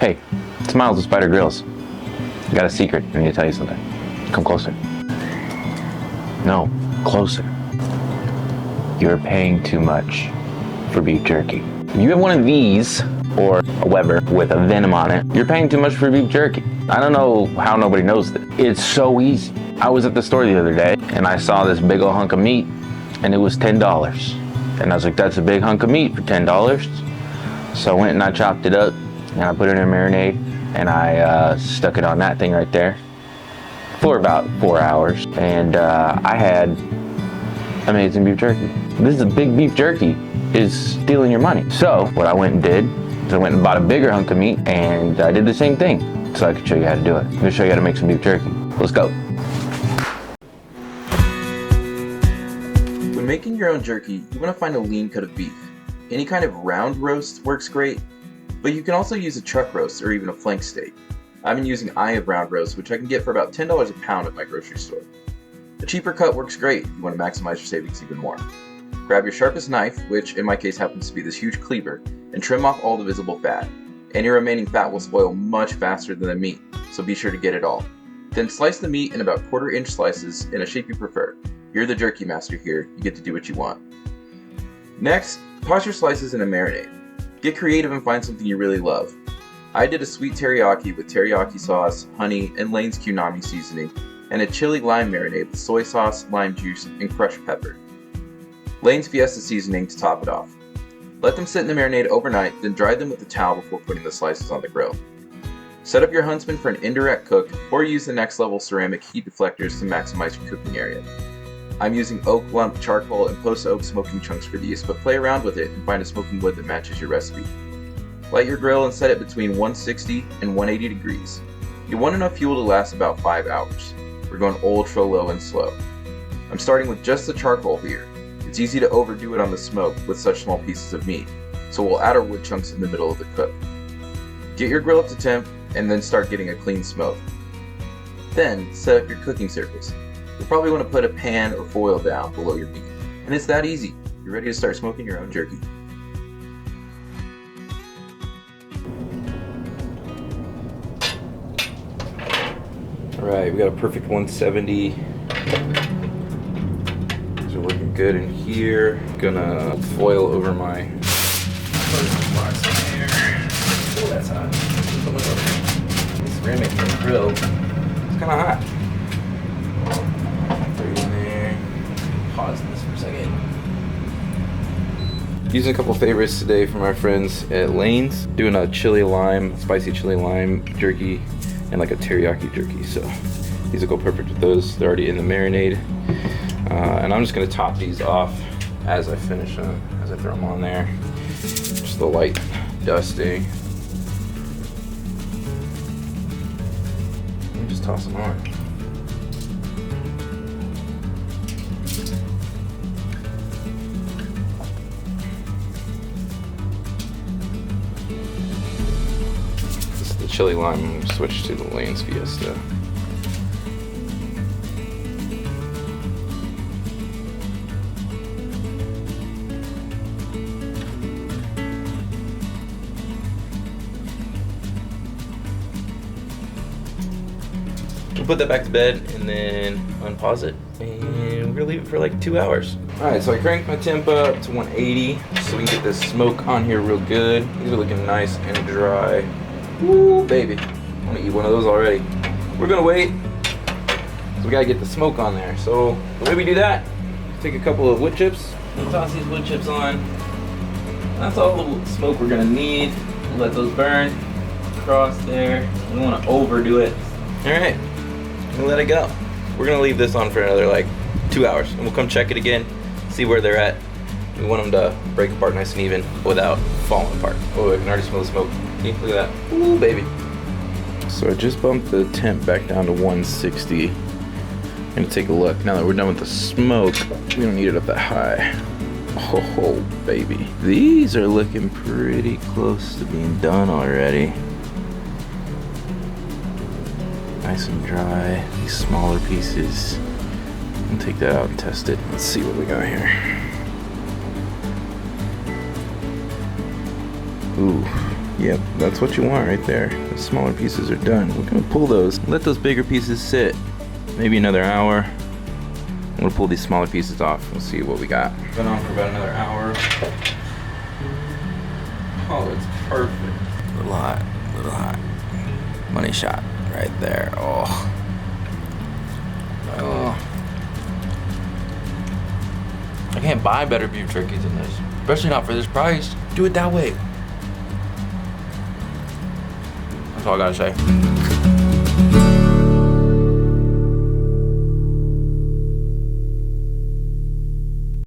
Hey, it's Miles with Spider Grills. I got a secret. I need to tell you something. Come closer. No, closer. You're paying too much for beef jerky. If you have one of these, or a Weber with a venom on it, you're paying too much for beef jerky. I don't know how nobody knows this. It's so easy. I was at the store the other day, and I saw this big old hunk of meat, and it was $10. And I was like, that's a big hunk of meat for $10. So I went and I chopped it up, and I put it in a marinade, and I stuck it on that thing right there for about 4 hours, and I had amazing beef jerky. This is a big beef jerky is stealing your money. So what I went and did is I went and bought a bigger hunk of meat, and I did the same thing so I could show you how to do it. I'm gonna show you how to make some beef jerky. Let's go. When making your own jerky, you want to find a lean cut of beef. Any kind of round roast works great, but you can also use a chuck roast or even a flank steak. I've been using Eye of Round roast, which I can get for about $10 a pound at my grocery store. A cheaper cut works great if you want to maximize your savings even more. Grab your sharpest knife, which in my case happens to be this huge cleaver, and trim off all the visible fat. Any remaining fat will spoil much faster than the meat, so be sure to get it all. Then slice the meat in about 1/4 inch slices in a shape you prefer. You're the jerky master here, you get to do what you want. Next, toss your slices in a marinade. Get creative and find something you really love. I did a sweet teriyaki with teriyaki sauce, honey, and Lane's Kunami seasoning, and a chili lime marinade with soy sauce, lime juice, and crushed pepper. Lane's Fiesta seasoning to top it off. Let them sit in the marinade overnight, then dry them with a towel before putting the slices on the grill. Set up your Huntsman for an indirect cook, or use the next level ceramic heat deflectors to maximize your cooking area. I'm using oak lump charcoal and post oak smoking chunks for these, but play around with it and find a smoking wood that matches your recipe. Light your grill and set it between 160 and 180 degrees. You want enough fuel to last about 5 hours. We're going ultra low and slow. I'm starting with just the charcoal here. It's easy to overdo it on the smoke with such small pieces of meat, so we'll add our wood chunks in the middle of the cook. Get your grill up to temp and then start getting a clean smoke. Then set up your cooking surface. You'll probably want to put a pan or foil down below your meat. And it's that easy. You're ready to start smoking your own jerky. Alright, we got a perfect 170. These are looking good in here. Gonna foil over my box in here. Oh, that's hot. Ceramic from the grill. It's kinda hot. Pause this for a second. Using a couple favorites today from our friends at Lane's. Doing a spicy chili lime jerky and like a teriyaki jerky. So these will go perfect with those. They're already in the marinade. And I'm just gonna top these off as I finish them, as I throw them on there. Just the light dusting. And just toss them on. Chili lime, switch to the Lane's Fiesta. We'll put that back to bed and then unpause it, and we're gonna leave it for like 2 hours. Alright, so I cranked my temp up to 180 so we can get this smoke on here real good. These are looking nice and dry. Ooh, baby. I want to eat one of those already. We're gonna wait. So we gotta get the smoke on there. So the way we do that, take a couple of wood chips, and toss these wood chips on. That's all the smoke we're gonna need. Let those burn across there. We don't want to overdo it. Alright, and let it go. We're gonna leave this on for another like 2 hours, and we'll come check it again, see where they're at. We want them to break apart nice and even without falling apart. Oh, I can already smell the smoke. See, look at that. Ooh, baby. So I just bumped the temp back down to 160. I'm gonna take a look. Now that we're done with the smoke, we don't need it up that high. Oh, baby. These are looking pretty close to being done already. Nice and dry. These smaller pieces. I'll take that out and test it. Let's see what we got here. Ooh, Yep, that's what you want right there. The smaller pieces are done. We're gonna pull those, let those bigger pieces sit. Maybe another hour. I'm gonna pull these smaller pieces off. We'll see what we got. Been on for about another hour. Oh, it's perfect. A little hot, a little hot. Money shot right there. Oh. Oh. I can't buy better beef jerky than this. Especially not for this price. Do it that way. That's all I gotta say.